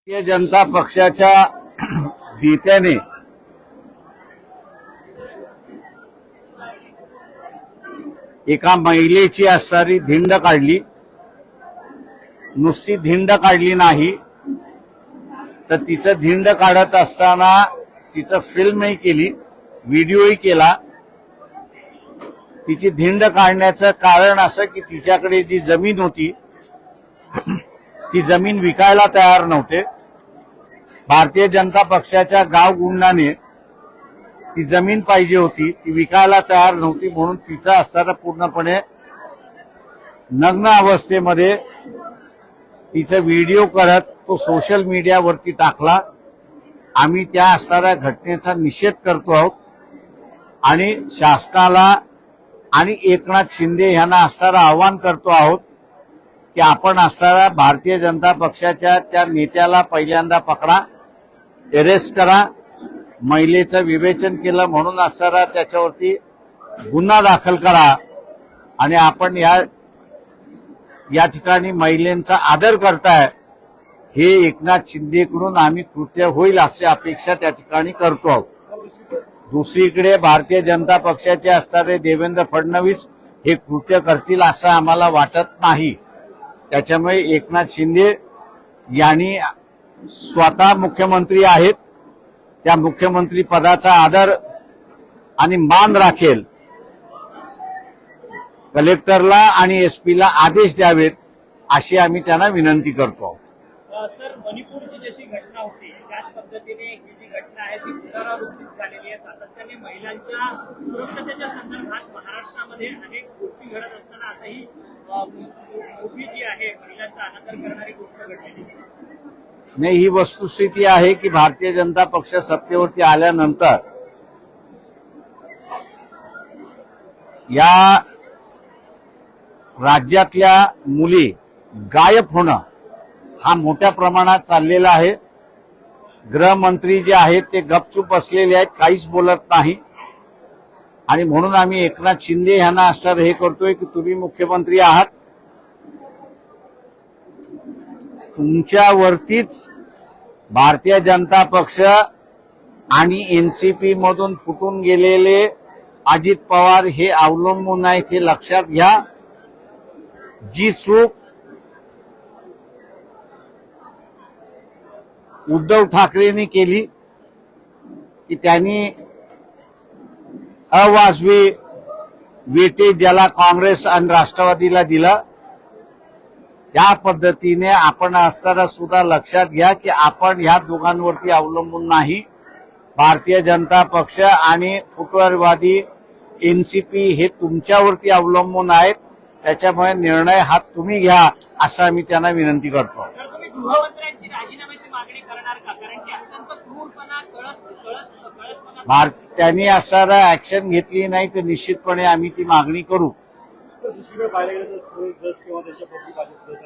भारतीय जनता पक्षाच्या नेत्याने एका महिलेची असणारी धिंड काढली. नुसती धिंड काढली नाही तर तिचं धिंड काढत असताना तिचं फिल्मही केली, व्हिडिओही केला. तिची धिंड काढण्याचं कारण असं की तिच्याकडे जी जमीन होती ती जमीन विकायला तयार नव्हते. भारतीय जनता पक्षाच्या गावगुंडाने ती जमीन पाहिजे होती, ती विकायला तयार नव्हती, म्हणून तिचा असताना पूर्णपणे नग्न अवस्थेमध्ये तिचा व्हिडिओ करत तो सोशल मीडियावरती टाकला. आम्ही त्या असणाऱ्या घटनेचा निषेध करतो आहोत आणि शासनाला आणि एकनाथ शिंदे यांना असणारं आवाहन करतो आहोत की आपण असणाऱ्या भारतीय जनता पक्षाच्या त्या नेत्याला पहिल्यांदा पकडा, अरेस्ट करा. महिलेचं विवेचन केलं म्हणून असणारा त्याच्यावरती गुन्हा दाखल करा आणि आपण या ठिकाणी महिलांचा आदर करताय हे एकनाथ शिंदेकडून आम्ही कृत्य होईल अशी अपेक्षा त्या ठिकाणी करतो आहोत. दुसरीकडे भारतीय जनता पक्षाचे असणारे देवेंद्र फडणवीस हे कृत्य करतील असं आम्हाला वाटत नाही. त्याच्यामुळे एकनाथ शिंदे यांनी स्वतः मुख्यमंत्री आहेत, त्या मुख्यमंत्री पदाचा आदर आणि मान राखेल. कलेक्टरला आणि एसपीला आदेश द्यावेत अशी आम्ही त्यांना विनंती करतो. सर, मणिपूरची जशी घटना होती त्याच पद्धतीने ही जी घटना आहे ती पुनरावृत्तीत झालेली आहे. सातत्याने महिलांच्या सुरक्षतेच्या संदर्भात महाराष्ट्रामध्ये अनेक गोष्टी घडत असताना आता ही मोठी जी आहे महिलांचा अनादर करणारी गोष्ट घडलेली नाही. ही वस्तुस्थिती आहे की भारतीय जनता पक्ष सत्तेवरती आल्यानंतर या राज्यातल्या मुली गायब होणं हा मोठ्या प्रमाणात चाललेला आहे. गृहमंत्री जे आहेत ते गपचूप बसलेले आहेत, काहीच बोलत नाही. आणि म्हणून आम्ही एकनाथ शिंदे यांना असं हे करतोय की तुम्ही मुख्यमंत्री आहात, तुमच्यावरतीच भारतीय जनता पक्ष आणि एनसीपी मधून फुटून गेलेले अजित पवार हे अवलंबून आहेत हे लक्षात घ्या. जी चूक उद्धव ठाकरेंनी केली की त्यांनी अवाजवी वेटेज ज्याला काँग्रेस आणि राष्ट्रवादीला दिला, त्या पद्धतीने आपण असताना सुद्धा लक्षात घ्या की आपण ह्या दोघांवरती अवलंबून नाही. भारतीय जनता पक्ष आणि फुटवेरवादी एनसीपी हे तुमच्यावरती अवलंबून आहेत. त्याच्यामुळे निर्णय हा तुम्ही घ्या असं आम्ही त्यांना विनंती करतो. सर, तुम्ही गृहमंत्र्यांची राजीनाम्याची मागणी करणार का? कारण की अत्यंत क्रूरपणा कळसपणा त्यांनी असणारा ऍक्शन घेतली नाही तर निश्चितपणे आम्ही ती मागणी करू. दुसरीकडे पाहायला गेलं तर सुरेश दस किंवा त्यांच्या पत्नी भाजप दस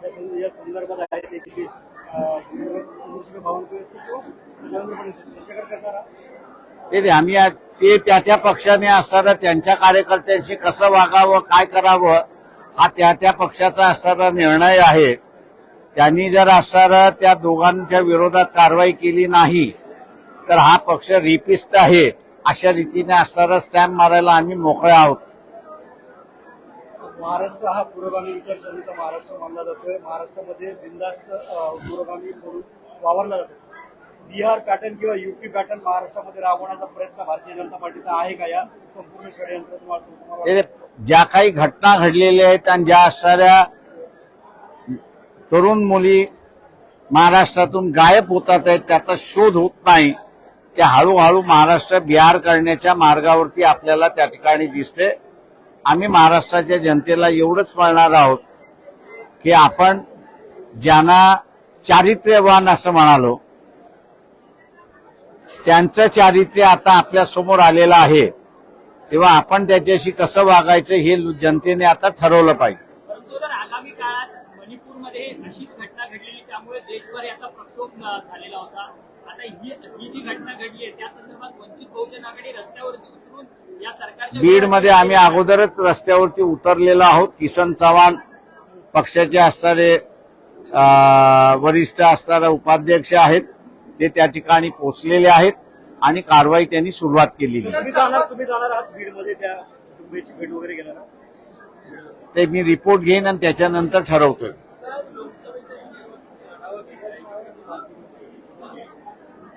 असतील या संदर्भात आहे की चंद्रशेखर बावनकुळे किंवा देवेंद्र फडणवीस त्यांच्याकडे करणारा ते आम्ही ते त्या पक्षाने असणारा त्यांच्या कार्यकर्त्यांशी कसं वागावं, काय करावं हा त्या पक्षाचा असणारा निर्णय आहे. त्यांनी जर असणारा त्या दोघांच्या विरोधात कारवाई केली नाही तर हा पक्ष रिपिस्ट आहे अशा रीतीने असणारा स्टॅम्प मारायला आम्ही मोकळे आहोत. महाराष्ट्र हा पुरोगामी विचारसरणीचा महाराष्ट्र मानला जातोय. महाराष्ट्रामध्ये बिनधास्त पुरोगामी म्हणून वावरला जातो. बिहार पॅटर्न किंवा युपी पॅटर्न महाराष्ट्रामध्ये राबवण्याचा प्रयत्न भारतीय जनता पार्टीचा आहे का? या संपूर्ण षडयंत्र तुम्हाला ज्या काही घटना घडलेल्या आहेत आणि ज्या असणाऱ्या तरुण मुली महाराष्ट्रातून गायब होतात आहेत त्याचा शोध होत नाही, त्या हळूहळू महाराष्ट्र बिहार करण्याच्या मार्गावरती आपल्याला त्या ठिकाणी दिसते. आम्ही महाराष्ट्राच्या जनतेला एवढंच म्हणणार आहोत की आपण ज्यांना चारित्र्यवान असं म्हणालो त्यांचं चारित्र्य आता आपल्या समोर आलेलं आहे, तेव्हा आपण त्याच्याशी कसं वागायचं हे जनतेने आता ठरवलं पाहिजे. परंतु सर, आगामी काळात मणिपूरमध्ये अशीच घटना घडलेली, त्यामुळे देशभर याचा प्रक्षोभ झालेला होता. आता ही जी घटना घडली आहे त्या संदर्भात वंचित बहुजन आघाडी रस्त्यावरती उतरून या सरकारच्या बीडमध्ये आम्ही अगोदरच रस्त्यावरती उतरलेलो आहोत. किसन चव्हाण पक्षाचे असणारे वरिष्ठ असणारे उपाध्यक्ष आहेत ते त्या ठिकाणी पोहोचलेले आहेत आणि कारवाई त्यांनी सुरुवात केलेली आहे. तुम्ही जाणार आहात बीडमध्ये त्या कुटुंबियाची भेट वगैरे घेणार आहात? ते मी रिपोर्ट घेईन आणि त्याच्यानंतर ठरवतोय.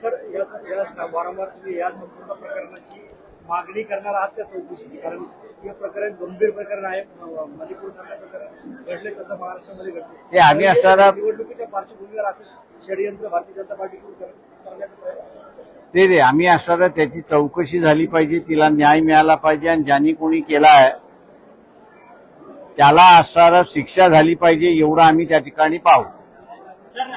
सर या वारंवार तुम्ही या संपूर्ण प्रकरणाची मागणी करणार आहात त्या चौकशीची, कारण हे प्रकरण गंभीर प्रकरण आहे. मणिपूर सारखं प्रकरण घडले तसं महाराष्ट्रामध्ये घडले. ते आम्ही असणारा निवडणुकीच्या पार्श्वभूमीवर असं षडयंत्र भारतीय जनता पार्टीकडून करण्याचा प्रयत्न. ते आम्ही असणारा त्याची चौकशी झाली पाहिजे, तिला न्याय मिळाला पाहिजे आणि ज्यांनी कोणी केला आहे त्याला असणारा शिक्षा झाली पाहिजे एवढं आम्ही त्या ठिकाणी पाहू. सर,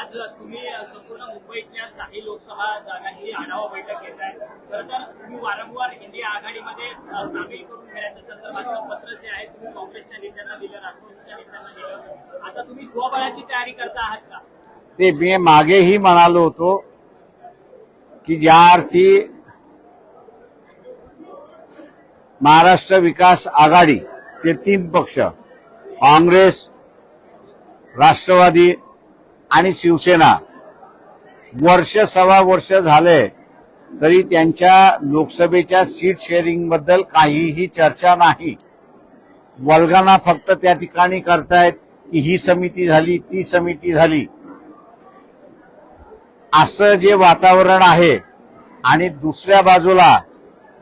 आज तुम्ही संपूर्ण मुंबईतल्या 6 लोकसभा जागांची आढावा बैठक घेत आहे. खरं तर तुम्ही वारंवार इंडिया आघाडीमध्ये सामील करून घेण्याच्या संदर्भातलं पत्र जे आहे तुम्ही काँग्रेसच्या नेत्यांना दिलं, राष्ट्रवादीच्या नेत्यांना दिलं. आता तुम्ही स्वबळाची तयारी करता आहात का? ते मी मागेही म्हणालो होतो की ज्या अर्थी महाराष्ट्र विकास आघाडी ते 3 पक्ष काँग्रेस, राष्ट्रवादी आणि शिवसेना वर्ष सव्वा वर्ष झाले तरी त्यांच्या लोकसभेच्या सीट शेअरिंग बद्दल काहीही चर्चा नाही. वल्गना फक्त त्या ठिकाणी करतायत की ही समिती झाली, ती समिती झाली, असं जे वातावरण आहे. आणि दुसऱ्या बाजूला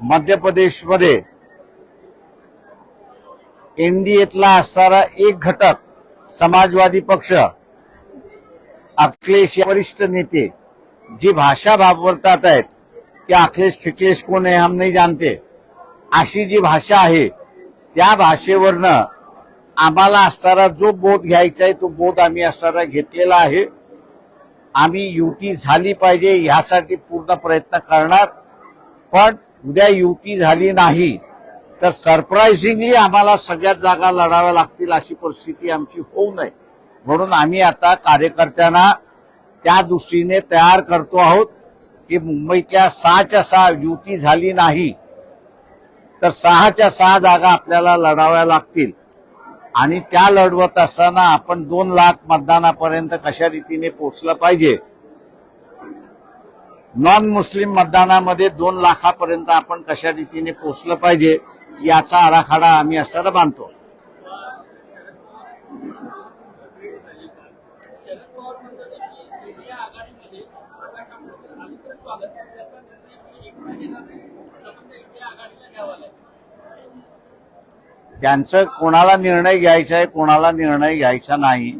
मध्य प्रदेशमध्ये एनडीएतला असणारा एक घटक समाजवादी पक्ष, अखिलेश या वरिष्ठ नेते जी भाषा वापरतात आहेत की अखिलेश फिकलेश कोण है हम नहीं जानते, अशी जी भाषा आहे त्या भाषेवरनं आम्हाला असणारा जो बोध घ्यायचा आहे तो बोध आम्ही असणारा घेतलेला आहे. आम्ही युती झाली पाहिजे ह्यासाठी पूर्ण प्रयत्न करणार. पण उद्या युती झाली नाही तर सरप्राइझिंगली आम्हाला सगळ्यात जागा लढाव्या लागतील अशी परिस्थिती आमची होऊ नये म्हणून आम्ही आता कार्यकर्त्यांना त्या दृष्टीने तयार करतो आहोत की मुंबईच्या 6च्या 6 युती झाली नाही तर 6च्या 6 जागा आपल्याला लढाव्या लागतील. आणि त्या लढवत असताना आपण 2 लाख मतदानापर्यंत कशा रीतीने पोहोचलं पाहिजे, नॉन मुस्लिम मतदानामध्ये 2 लाखापर्यंत आपण कशा रीतीने पोहोचलं पाहिजे याचा आराखडा आम्ही असणारा बांधतो. त्यांचं कोणाला निर्णय घ्यायचा आहे कोणाला निर्णय घ्यायचा नाही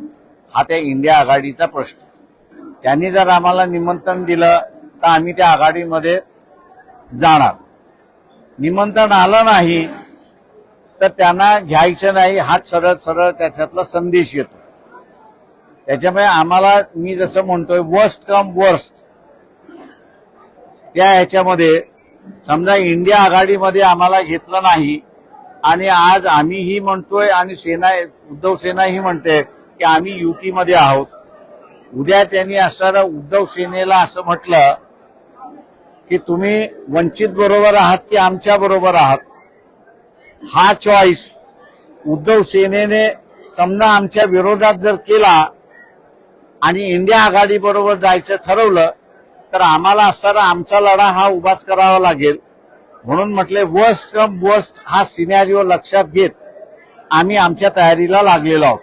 हा त्या इंडिया आघाडीचा प्रश्न. त्यांनी जर आम्हाला निमंत्रण दिलं तर आम्ही त्या आघाडीमध्ये जाणार. निमंत्रण आलं नाही तर त्यांना घ्यायचं नाही हाच सरळ सरळ त्याच्यातला संदेश येतो. त्याच्यामुळे आम्हाला मी जसं म्हणतोय वर्स्ट कम वर्स्ट त्या ह्याच्यामध्ये समजा इंडिया आघाडीमध्ये आम्हाला घेतलं नाही आणि आज आम्हीही म्हणतोय आणि उद्धव सेनाही म्हणते की आम्ही युतीमध्ये आहोत. उद्या त्यांनी असणारा उद्धव सेनेला असं म्हटलं की तुम्ही वंचित बरोबर आहात की आमच्या बरोबर आहात, हा चॉईस उद्धव सेनेने समजा आमच्या विरोधात जर केला आणि इंडिया आघाडी बरोबर जायचं ठरवलं तर आम्हाला असणारा आमचा लढा हा उभाच करावा लागेल. म्हणून म्हटले वर्स्ट कम वर्स्ट हा सिनॅरिओ लक्षात घेत आम्ही आमच्या तयारीला लागलेलो आहोत.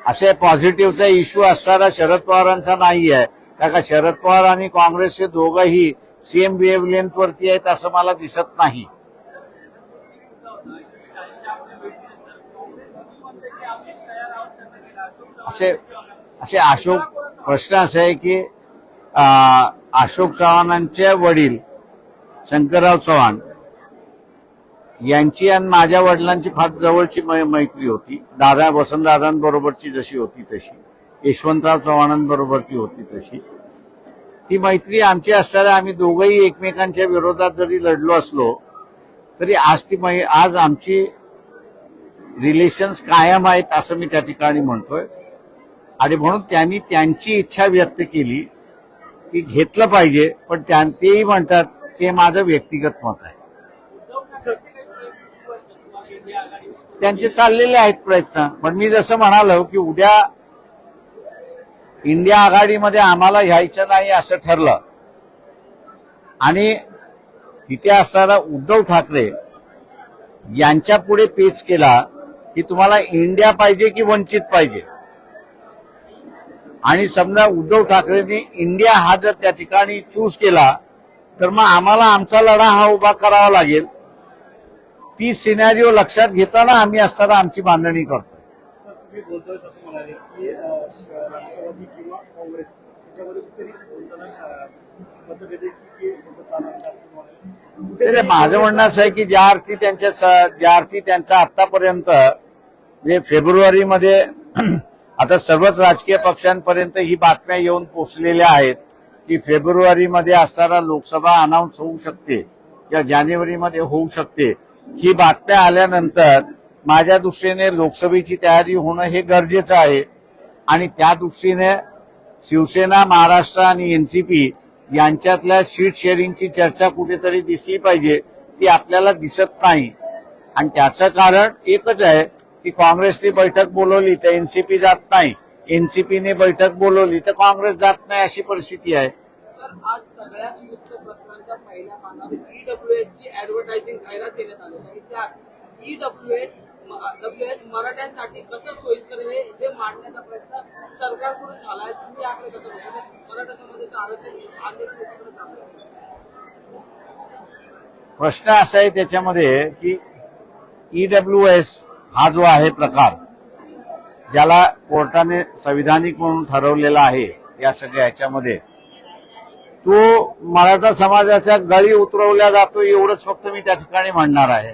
असे पॉझिटिव्हचा इश्यू असणारा शरद पवारांचा नाही आहे. कारण शरद पवार आणि काँग्रेसचे दोघंही सेम वेव्हलेंथवरती आहेत असं मला दिसत नाही. असे अशोक प्रश्न असा आहे की अशोक चव्हाणांचे वडील शंकरराव चव्हाण यांची आणि माझ्या वडिलांची फार जवळची मैत्री होती. दादा वसंतदादांबरोबरची जशी होती तशी, यशवंतराव चव्हाणांबरोबरची होती तशी ती मैत्री आमची असताना आम्ही दोघंही एकमेकांच्या विरोधात जरी लढलो असलो तरी आज आमची रिलेशन्स कायम आहेत असं मी त्या ठिकाणी म्हणतोय. आणि म्हणून त्यांनी त्यांची इच्छा व्यक्त केली की घेतलं पाहिजे, पण तेही म्हणतात की माझं व्यक्तिगत मत आहे. त्यांचे चाललेले आहेत प्रयत्न. पण मी जसं म्हणालो की उद्या इंडिया आघाडीमध्ये आम्हाला घ्यायचं नाही असं ठरलं आणि तिथे असणारा उद्धव ठाकरे यांच्या पुढे पेच केला की तुम्हाला इंडिया पाहिजे की वंचित पाहिजे, आणि समजा उद्धव ठाकरेंनी इंडिया हा जर त्या ठिकाणी चूज केला तर मग आम्हाला आमचा लढा हा उभा करावा लागेल. ती सिनॅरिओ लक्षात घेताना आम्ही असताना आमची बांधणी करतो. सर, तुम्ही बोलतोय असं म्हणाले की राष्ट्रवादी किंवा काँग्रेस याच्यामध्ये कुठेतरी बोलताना मतभेद की सोबत चालणार असं म्हणाले. माझं म्हणणं असं आहे की ज्या अर्थी त्यांचा आतापर्यंत म्हणजे फेब्रुवारीमध्ये आता सर्वच राजकीय पक्षांपर्यंत ही बातम्या येऊन पोहोचलेल्या आहेत की फेब्रुवारीमध्ये असणारा लोकसभा अनाऊन्स होऊ शकते किंवा जानेवारीमध्ये होऊ शकते. ही बातम्या आल्यानंतर माझ्या दृष्टीने लोकसभेची तयारी होणं हे गरजेचं आहे आणि त्या दृष्टीने शिवसेना, महाराष्ट्र आणि एनसीपी यांच्यातल्या सीट शेअरिंगची चर्चा कुठेतरी दिसली पाहिजे. ती आपल्याला दिसत नाही आणि त्याचं कारण एकच आहे की काँग्रेसने बैठक बोलवली तर एनसीपी जात नाही, एनसीपीने बैठक बोलवली तर काँग्रेस जात नाही, अशी परिस्थिती आहे. सर, आज सगळ्याच वृत्तपत्रांच्या पहिल्या पानावर ईडब्ल्यूएस ची ऍडव्हर्टायझिंग जाहिरात देण्यात आली आणि त्या ईडब्ल्यूएस मराठ्यांसाठी कसं सोयीस्कर हे मांडण्याचा प्रयत्न सरकारकडून झालाय. तुम्ही याकडे कसं बघता? मराठा समाजाचं आरक्षण आंदोलन याच्याकडे चालू आहे. प्रश्न असा आहे त्याच्यामध्ये की ईडब्ल्यूएस हा जो आहे प्रकार, ज्याला कोर्टाने संविधानिक म्हणून ठरवलेला आहे या सगळ्या ह्याच्यामध्ये, तो मराठा समाजाच्या गळी उतरवल्या जातो एवढंच फक्त मी त्या ठिकाणी म्हणणार आहे.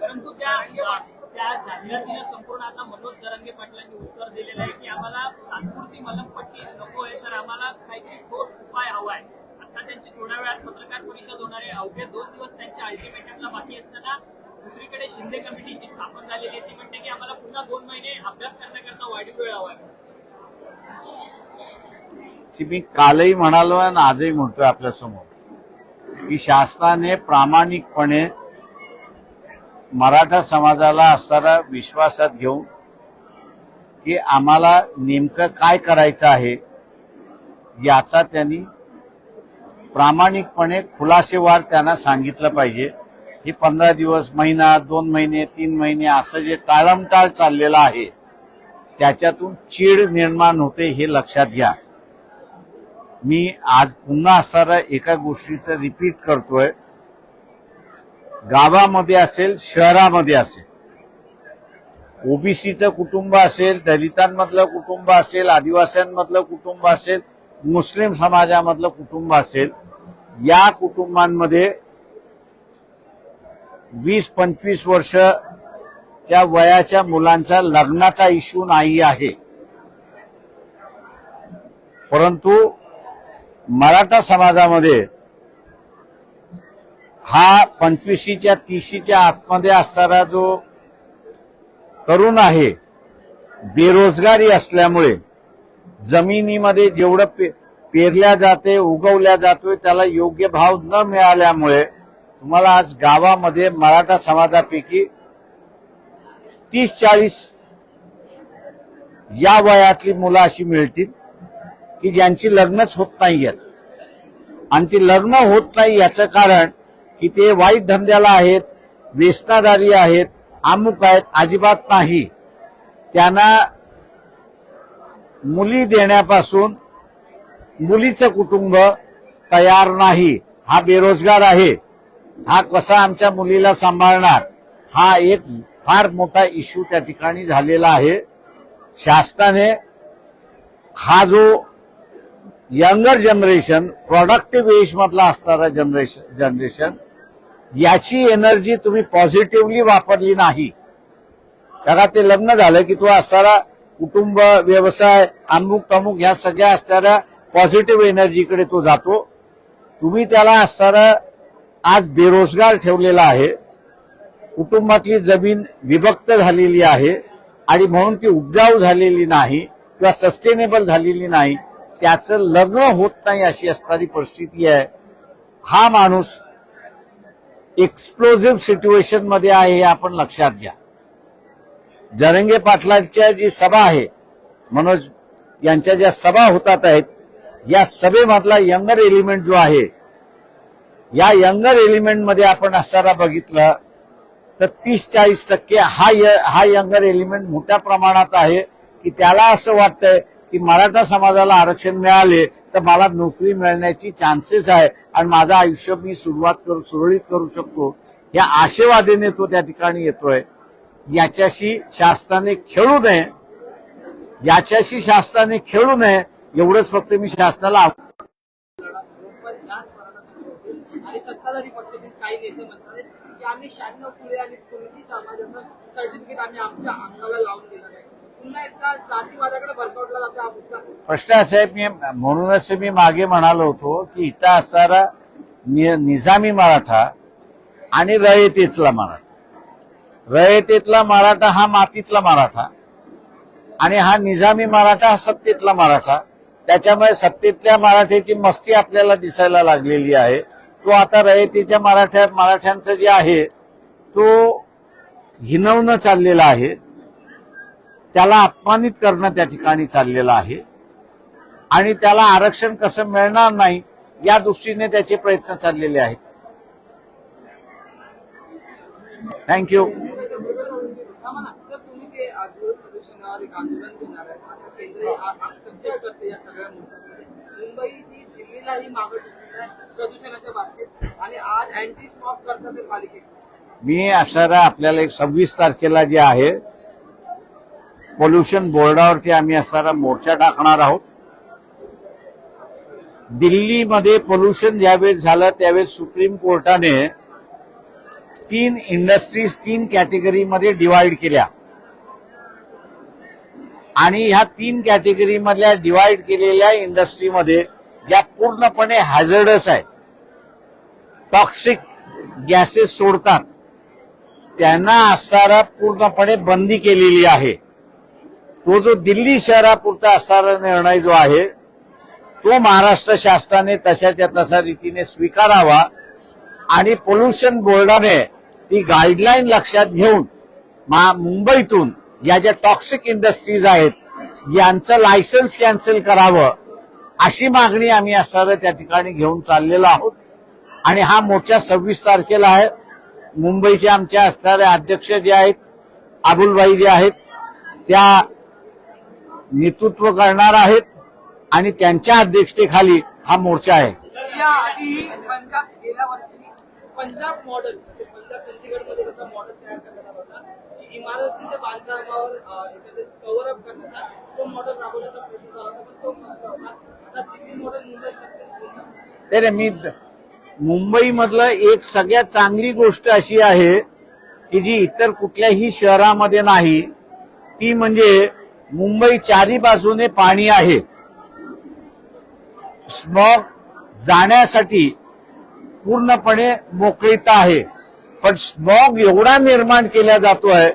परंतु त्या जाहिरातीला संपूर्ण आता मनोज जरांगे पाटलांनी उत्तर दिलेलं आहे की आम्हाला तात्पुरती मलमपट्टी नको आहे, तर आम्हाला काहीतरी ठोस उपाय हवा आहे. आता त्यांची थोड्या वेळात पत्रकार परिषद होणार आहे. अवघे 2 दिवस त्यांच्या अल्टिमेटमला बाकी असताना दुसरीकडे शिंदे कमिटी जी स्थापन झालेली आहे ती म्हणते की आम्हाला पुन्हा 2 महिने अभ्यास करण्याकरता वाढीव वेळ हवा आहे. मी कालही म्हणालो आणि आजही म्हणतोय आपल्या समोर की शासनाने प्रामाणिकपणे मराठा समाजाला असणारा विश्वासात घेऊन की आम्हाला नेमकं काय करायचं आहे याचा त्यांनी प्रामाणिकपणे खुलासेवार त्यांना सांगितलं पाहिजे. ही 15 दिवस, महिना, 2 महिने, 3 महिने असं जे टाळमटाळ चाललेलं आहे त्याच्यातून चीड निर्माण होते हे लक्षात घ्या. मी आज पुन्हा असणारा एका गोष्टीचं रिपीट करतोय, गावामध्ये असेल, शहरामध्ये असेल, ओबीसीचं कुटुंब असेल, दलितांमधलं कुटुंब असेल, आदिवासींमधलं कुटुंब असेल, मुस्लिम समाजामधलं कुटुंब असेल, या कुटुंबांमध्ये 20-25 वर्ष त्या वयाच्या मुलांचा लग्नाचा इश्यू नाही आहे. परंतु मराठा समाजामध्ये हा 25च्या 30च्या आतमध्ये असणारा जो तरुण आहे, बेरोजगारी असल्यामुळे जमिनीमध्ये जेवढं पेरल्या जाते, उगवल्या जातोय त्याला योग्य भाव न मिळाल्यामुळे तुम्हाला आज गावामध्ये मराठा समाजापैकी 30-40 या वयातली मुलं अशी मिळतील की ज्यांची लग्नच होत नाहीयेत. आणि ती लग्न होत नाही याचं कारण की ते वाईट धंद्याला आहेत, व्यसनादारी आहेत, अमुक आहेत, अजिबात नाही. त्यांना मुली देण्यापासून मुलीचं कुटुंब तयार नाही. हा बेरोजगार आहे, हा कसा आमच्या मुलीला सांभाळणार, हा एक फार मोठा इश्यू त्या ठिकाणी झालेला आहे. शासनाने हा जो यंगर जनरेशन, प्रोडक्टिव्ह एज मधला असणारा जनरेशन याची एनर्जी तुम्ही पॉझिटिव्हली वापरली नाही. कारण ते लग्न झालं की तो असणारा कुटुंब, व्यवसाय, अमुक तमुक ह्या सगळ्या असणाऱ्या पॉझिटिव्ह एनर्जीकडे तो जातो. तुम्ही त्याला असणारा आज बेरोजगार ठेवलेला आहे, कुटुंबातली जमीन विभक्त झालेली आहे आणि म्हणून ती उपजाऊ झालेली नाही किंवा सस्टेनेबल झालेली नाही, त्याचं लग्न होत नाही अशी असणारी परिस्थिती आहे. हा माणूस एक्सप्लोजिव्ह सिच्युएशन मध्ये आहे हे आपण लक्षात घ्या. जरंगे पाटलांच्या जी सभा आहे, मनोज यांच्या ज्या सभा होतात आहेत, या सभेमधला यंगर एलिमेंट जो आहे, या यंगर एलिमेंट मध्ये आपण असताना बघितलं तर 30-40% हा यंगर एलिमेंट मोठ्या प्रमाणात आहे की त्याला असं वाटतंय की मराठा समाजाला आरक्षण मिळाले तर मला नोकरी मिळण्याची चान्सेस आहे आणि माझं आयुष्य मी सुरळीत करू शकतो, या आशेवादीने तो त्या ठिकाणी येतोय. याच्याशी शासनाने खेळू नये, एवढंच फक्त मी शासनाला पण याच मराठा समाजातील आणि सत्ताधारी पक्षातील काही नेते म्हणतात की आम्ही 96 फुले आणि कुणबी समाजाचं सर्टिफिकेट आम्ही आमच्या अंगाला लावून दिलं नाही. पुन्हा एकदा जातीवादाकडे भरकवला जातो हा मुद्दा. प्रश्न असा आहे, म्हणूनच मी मागे म्हणालो होतो की इथं असणारा निजामी मराठा आणि रयतेतला मराठा हा मातीतला मराठा आणि हा निजामी मराठा हा सत्तेतला मराठा. त्याच्यामुळे सत्तेतल्या मराठ्याची मस्ती आपल्याला दिसायला लागलेली आहे. तो आता रयतेच्या मराठ्यांचं जे आहे तो हिनवणं चाललेलं आहे, त्याला अपमानित करणं त्या ठिकाणी चाललेलं आहे आणि त्याला आरक्षण कसं मिळणार नाही या दृष्टीने त्याचे प्रयत्न चाललेले आहेत. थँक्यू. जर तुम्ही ते धूळ प्रदूषणावर एक आंदोलन घेणार आहे, आता केंद्र सक्षम करते या सगळ्या मुद्द्यांमध्ये. मुंबई ही दिल्लीलाही मागं ठेवलेली आहे प्रदूषणाच्या बाबतीत आणि आज अँटी स्मॉग करतात ते पालिकेत. मी असणारा आपल्याला एक 26 तारखेला जे आहे पोल्युशन बोर्डावरती आम्ही असणारा मोर्चा टाकणार आहोत. दिल्लीमध्ये पोल्युशन ज्यावेळेस झालं त्यावेळेस सुप्रीम कोर्टाने 3 इंडस्ट्रीज 3 कॅटेगरीमध्ये डिवाइड केल्या आणि ह्या 3 कॅटेगरीमधल्या डिवाइड केलेल्या इंडस्ट्रीमध्ये ज्या पूर्णपणे हॅझर्डस आहे, टॉक्सिक गॅसेस सोडतात, त्यांना असणारा पूर्णपणे बंदी केलेली आहे. तो जो दिल्ली शहरापुरता असणारा निर्णय जो आहे तो महाराष्ट्र शासनाने तशाच्या तशा रीतीने स्वीकारावा आणि पोल्युशन बोर्डाने ती गाईडलाईन लक्षात घेऊन मुंबईतून या ज्या टॉक्सिक इंडस्ट्रीज आहेत यांचं लायसन्स कॅन्सल करावं अशी मागणी आम्ही असणारं त्या ठिकाणी घेऊन चाललेलो आहोत. आणि हा मोर्चा 26 तारखेला आहे. मुंबईचे आमच्या असणारे अध्यक्ष जे आहेत अबुलभाई जे आहेत त्या नेतृत्व करणार आहेत आणि त्यांच्या अध्यक्षतेखाली हा मोर्चा आहे. याआधी गेल्या वर्षी पंजाब मॉडेल, पंजाब चंदीगडमध्ये जसा मॉडेल तयार करण्यात होता की इमारतीच्या बांधकामावर कव्हर अप करण्याचा तो मॉडेल राबवण्याचा प्रयत्न झाला होता, पण तो नसला होता. आता दिल्ली मॉडेल मुंबई सक्सेसफुल झालं. मी मुंबईमधलं एक सगळ्यात चांगली गोष्ट अशी आहे की जी इतर कुठल्याही शहरामध्ये नाही, ती म्हणजे मुंबई चारी बाजूने पाणी आहे. स्मॉग जाण्यासाठी पूर्णपणे मोकळीता आहे, पण स्मॉग एवढा निर्माण केला जातोय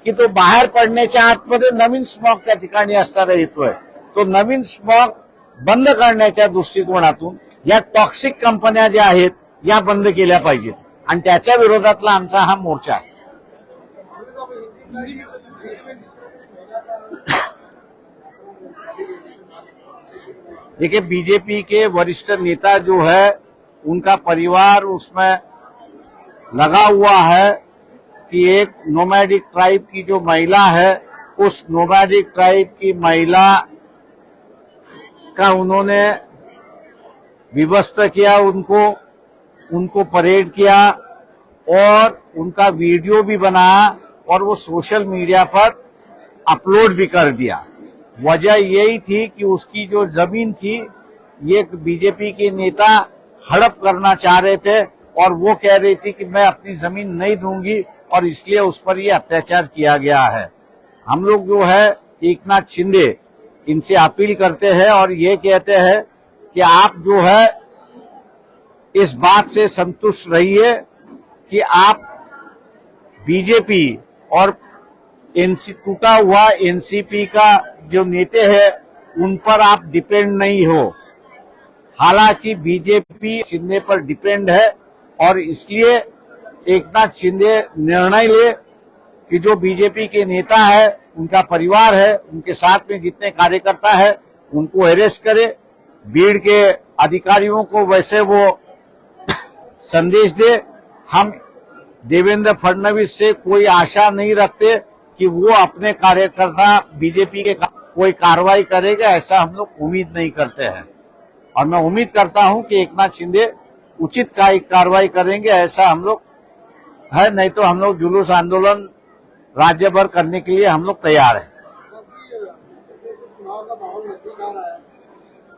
की तो बाहेर पडण्याच्या आतमध्ये नवीन स्मॉग त्या ठिकाणी असताना येतोय. तो नवीन स्मॉग बंद करण्याच्या दृष्टिकोनातून या टॉक्सिक कंपन्या ज्या आहेत या बंद केल्या पाहिजेत आणि त्याच्या विरोधातला आमचा हा मोर्चा आहे. देखिए, बीजेपी के वरिष्ठ नेता जो है उनका परिवार उसमें लगा हुआ है कि एक नोमैडिक ट्राइब की जो महिला है उस नोमैडिक ट्राइब की महिला का उन्होंने विवस्त किया, उनको परेड किया और उनका वीडियो भी बनाया और वो सोशल मीडिया पर अपलोड भी कर दिया. वजह यही थी कि उसकी जो जमीन थी ये बीजेपी के नेता हड़प करना चाह रहे थे और वो कह रही थी कि मैं अपनी जमीन नहीं दूंगी और इसलिए उस पर ये अत्याचार किया गया है. हम लोग जो है एकनाथ शिंदे इनसे अपील करते हैं और ये कहते हैं कि आप जो है इस बात से संतुष्ट रहिए कि आप बीजेपी और टूटा हुआ एनसीपी का जो नेता है उन पर आप डिपेंड नहीं हो. हालांकि बीजेपी शिंदे पर डिपेंड है और इसलिए एकनाथ शिंदे निर्णय ले कि जो बीजेपी के नेता है, उनका परिवार है, उनके साथ में जितने कार्यकर्ता है, उनको अरेस्ट करे। भीड़ के अधिकारियों को वैसे वो संदेश दे। हम देवेंद्र फडणवीस से कोई आशा नहीं रखते कि वो अपने कार्यकर्ता बीजेपी के कोई कार्रवाई करेगा, ऐसा हम लोग उम्मीद नहीं करते हैं। और मैं उम्मीद करता हूं कि एकनाथ शिंदे उचित कार्रवाई करेंगे, ऐसा हम लोग है। नहीं तो हम लोग जुलूस आंदोलन राज्य भर करने के लिए हम लोग तैयार हैं। चुनाव का माहौल नजदीक आ रहा है,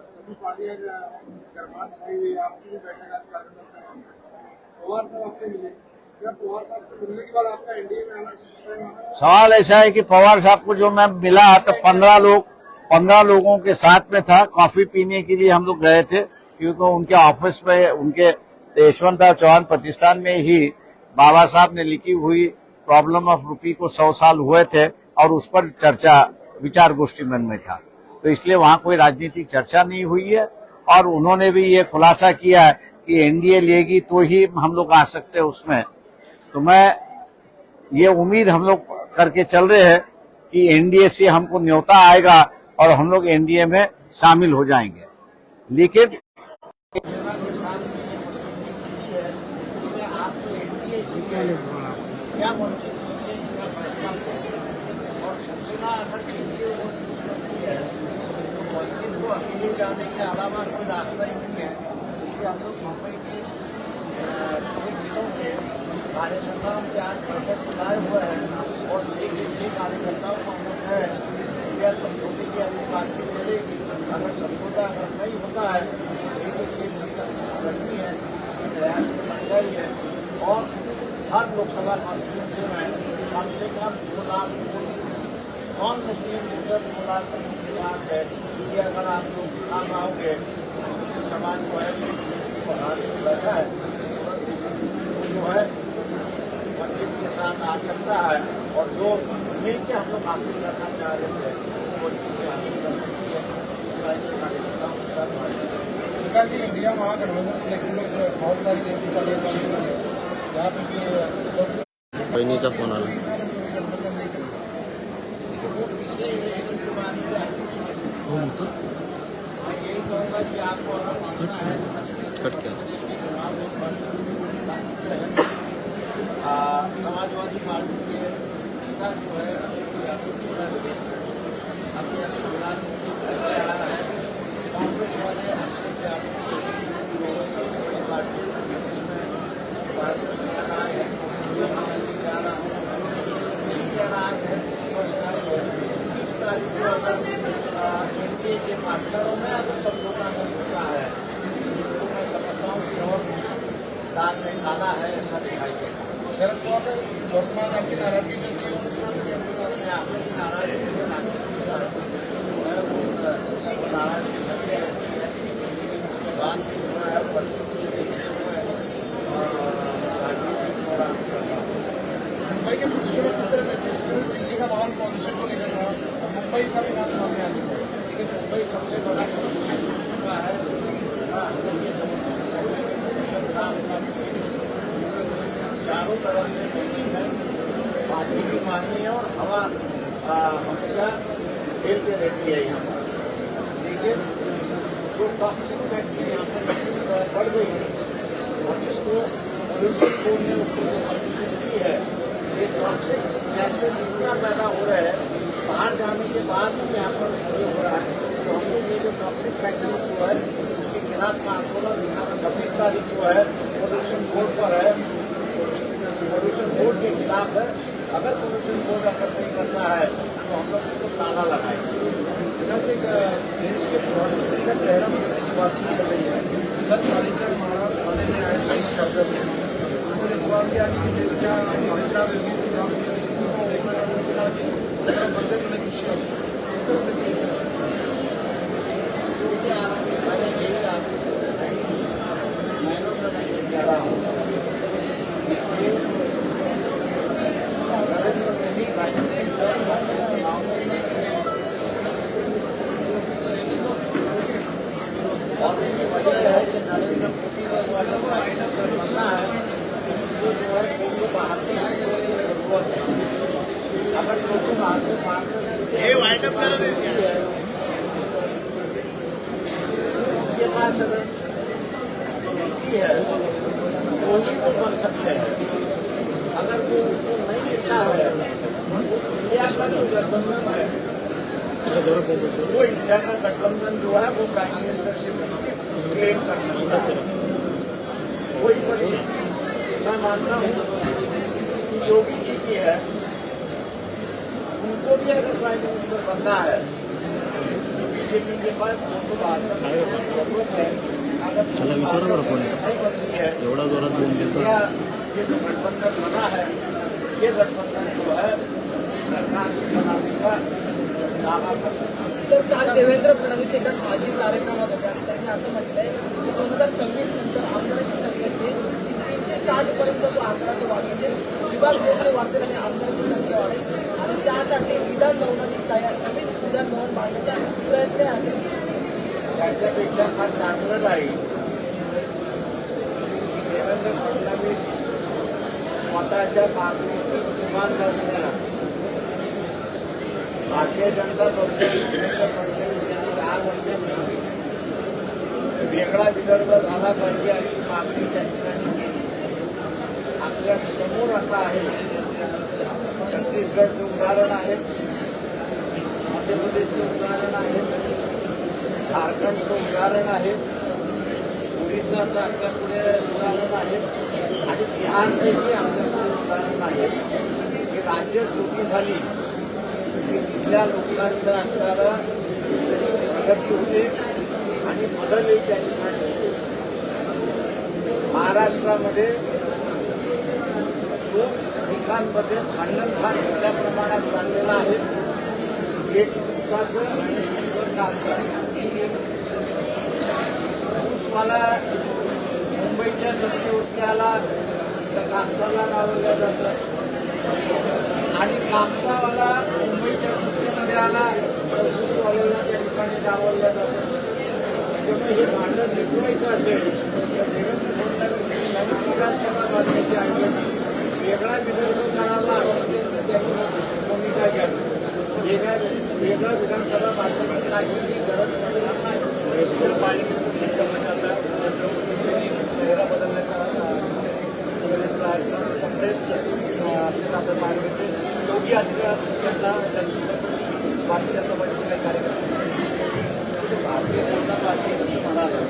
सभी पार्टियां गरमाहट छाई हुई है। आपकी भी बैठक आज कार्यकर्ता है, पवार साहब आपसे मिले, क्या पवार साहब से मिलने के बाद आपका एनडीए में आना चाहिए? सवाल ऐसा है कि पवार साहब को जो मैं मिला तो 15 लोगों के साथ में था। कॉफी पीने के लिए हम लोग गए थे, क्योंकि उनके ऑफिस में, उनके यशवंतराव चौहान प्रतिष्ठान में ही बाबा साहब ने लिखी हुई प्रॉब्लम ऑफ रूपी को 100 साल हुए थे और उस पर चर्चा विचार गोष्ठी मन में था। तो इसलिए वहां कोई राजनीतिक चर्चा नहीं हुई है। और उन्होंने भी ये खुलासा किया है कि एनडीए लेगी तो ही हम लोग आ सकते हैं उसमें। तो मैं ये उम्मीद हम लोग करके चल रहे हैं कि एनडीए से हमको न्योता आएगा और हम लोग एनडीए में शामिल हो जाएंगे। लेकिन क्या इसका फैसला और शिवसेना अगर एनडीए को चूज करती है तो वंचित को अकेले जाने के अलावा कोई रास्ता ही नहीं है। इसलिए हम लोग मुंबई के 6 जिलों के कार्यकर्ताओं के आज बैठक बुलाए हुए हैं और 6 के 6 कार्यकर्ताओं को हम लोग है इंडिया समझौते की अभी बातचीत चलेगी। अगर समझौता अगर नहीं होता है तो 6 के 6 सीटें रखनी है, उसकी तैयारी बनाई गई है। और हर लोकसभा कॉन्स्टिट्यूंसी में कम से कम 2 lakh non Muslim voter 2 lakh के पास है। कि अगर आप लोग दिखा पाओगे मुस्लिम समाज को है बढ़ाने में लगा है, जो है वंचित के साथ आ सकता है। और जो मिलकर हम लोग हासिल करना चाह रहे थे वो वंचित से हासिल कर सकती है। इस लाइन के कार्यकर्ताओं के साथ बात इंडिया महागठबंधन से लेकर बहुत सारी देशी पार्टियां बहिणीचा फोन आला। पिछले इलेक्शन के बाद यही कहूँगा कि आपको अगर मानना है कट क्या समाजवादी पार्टी के नेता जो है अपने विराज करके आया है। कांग्रेस वाले अखिलेश यादव सबसे बड़ी पार्टी प्रदेश में क्या राय है जा रहा हूँ क्या राय है। स्पष्ट है 30 तारीख को अगर एनडीए के पार्टनरों में अगर समझौता नहीं होता है तो मैं समझता हूँ कि और दाल में काला है, ऐसा दिखाई देगा। शरद पवार वर्तमान आपकी नाराजगी आपने भी नाराजगी नाराजगी चलती रहती है, लेकिन उसके बाद भी जो है परिस्थिति देखते हुए राजनीति को आराम करना। मुंबई के प्रदूषण में किस तरह से दिल्ली का माहौल प्रदूषण को लेकर रहा, मुंबई का भी नाम सामने आ गया। लेकिन मुंबई सबसे बड़ा प्रदूषण का है। ये समस्या चारों तरफ से बिल्डिंग है, पानी भी पानी है और हवा हमेशा खेलते रहती है यहाँ पर। लेकिन जो टॉक्सिक फैक्ट्री यहाँ पर बढ़ गई है और जिसको पोल्यूशन बोर्ड ने उसको जो परमिशन दी है, ये टॉक्सिक गैसेस इतना पैदा हो रहा है, बाहर जाने के बाद भी यहाँ पर प्रयोग हो रहा है। तो हम लोग ये जो टॉक्सिक फैक्ट्री जो है इसके खिलाफ का आंदोलन 26 तारीख को है, पोल्यूशन बोर्ड पर है, पोल्यूशन बोर्ड के खिलाफ है। अगर पोल्यूशन बोर्ड अगर नहीं करता है तो हम लोग उसको ताला लगाएंगे। देश के प्रधानमंत्री का चेहरा बदलने की बातचीत चल रही है। कल कालीचरण महाराज थाने में आए उन्होंने जवाब दिया कि देश क्या कालीचरण देखना चाहते बंदे मैंने खुशियाँ इस तरह से मैंने यही महीनों से मैं ये कह रहा हूँ नरेंद्र मोदी प्राइम मिनिस्टर चुनाव और उसकी वजह है कि नरेंद्र मोदी को जो है प्राइम मिनिस्टर बनना है, उसको जो है उसमें आगे मारकर सीधे उनके पास अगर नीति है वो ही वो बन सकते हैं। अगर वो उनको नहीं मिलता है इंडिया का जो गठबंधन है वो इंडिया का गठबंधन जो है वो प्राइम मिनिस्टरशिप क्लेम कर सकता है। वही परिस्थिति मैं मानता हूँ कि योगी जी की है। उनको भी अगर प्राइम मिनिस्टर बनना है बीजेपी के पास 272 सीटों की जरूरत है। अगर नहीं बनती है एवढा जोरात बोलून देतो. या ये जो गठबंधन बना है ये गठबंधन जो है सरकार बनाने का दावा कर सकता है। सर काल देवेंद्र फडणवीस एका खाजगी कार्यक्रमात होते आणि त्यांनी असं म्हटलंय की 2026 नंतर आमदारांची संख्या जी आहे ती 360 पर्यंत तो आकडा तो वाढेल. म्हणजे विभाग वेगळे वाढतील आणि आमदारांची संख्या वाढेल आणि त्यासाठी विधान भवनाची तयार नवीन विधान भवन बांधण्याचा प्रयत्न असेल. त्याच्यापेक्षा फार चांगलं राहील देवेंद्र फडणवीस स्वतःच्या मागणीशी इमानदार झाला. भारतीय जनता पक्ष देवेंद्र फडणवीस यांनी 10 वर्षांपूर्वी वेगळा विदर्भ झाला पाहिजे अशी मागणी त्या ठिकाणी केली. आपल्या समोर आता आहे छत्तीसगडचं उदाहरण आहे, मध्य प्रदेशचं उदाहरण आहे, झारखंडचं उदाहरण आहे, ओरिसाचं आपल्यापुढे उदाहरण आहे आणि बिहारचंही आपल्याकडे उदाहरण आहे की राज्य छोटी झाली की तिथल्या लोकांचा असणारा प्रगती होते आणि बदलही त्या ठिकाणी होते. महाराष्ट्रामध्ये 2 ठिकाणमध्ये भांडणभाग मोठ्या प्रमाणात चाललेला आहे. एक ऊसाचं आणि दुसरं कापसाचं. ऊसवाला मुंबईच्या सत्तेवरती आला तर कापसाला डावललं जातं आणि कापसावाला मुंबईच्या सत्तेमध्ये आला तर ऊसवाल्याला त्या ठिकाणी डावललं जातं. त्यामुळे हे भांडण मिटवायचं असेल तर देवेंद्र फडणवीस नवीन विधानसभा बांधण्याची ऐवजी वेगळा विदर्भ करावा अशी त्यांनी भूमिका घ्यावी. वेगळा विधानसभा बांधण्याची काहीही गरज पडणार नाही. चेहरा बदलण्याचा प्रयत्न असेच आपण पाहिलं की योगी आदित्यनाथ यांना भारतीय जनता पार्टीचे काही कार्यकर्ते भारतीय जनता पार्टी असं म्हणालं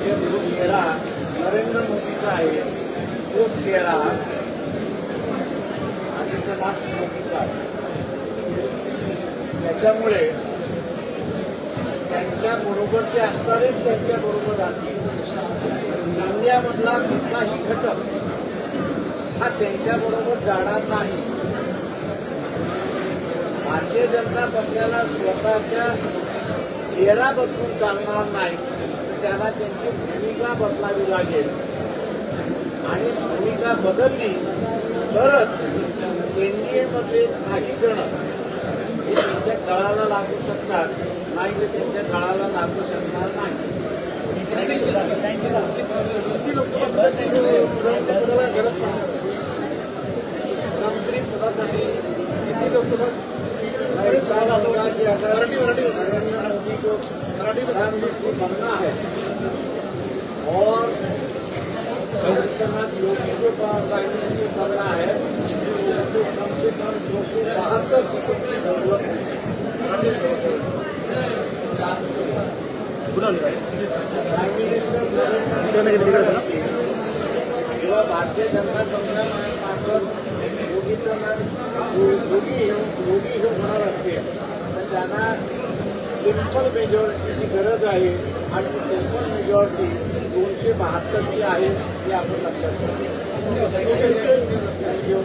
जे जो चेहरा नरेंद्र मोदीचा आहे तो चेहरा आदित्यनाथ मोदीचा आहे. त्याच्यामुळे त्यांच्या बरोबरचे असणारेच त्यांच्या बरोबर राहतील. इंडियामधला कुठलाही घटक हा त्यांच्याबरोबर जाणार नाही. भारतीय जनता पक्षाला स्वतःच्या चेहरा बदलून चालणार नाही तर त्याला त्यांची भूमिका बदलावी लागेल आणि भूमिका बदलली तरच एनडीएमधले काही जण हे त्यांच्या कळाला लागू शकतात, नाही तर त्यांच्या कळाला लागू शकणार नाही. किती लोकसभा पदाला गरज पडणार प्रधानमंत्री पदासाठी किती लोकसभा नरेंद्र मोदी को प्रधानमंत्री बनना है और आदित्यनाथ योगी को प्राइम मिनिस्टर बनना है तो कम से कम 272 सीटों की जरूरत है. प्राइम मिनिस्टर नरेंद्र मोदी असतील किंवा भारतीय जनता पक्षामार्फत योगी हे होणार असतील तर त्यांना सिंपल मेजॉरिटीची गरज आहे आणि ती सिंपल मेजॉरिटी 272ची आहे हे आपण लक्षात ठेवू. थँक्यू.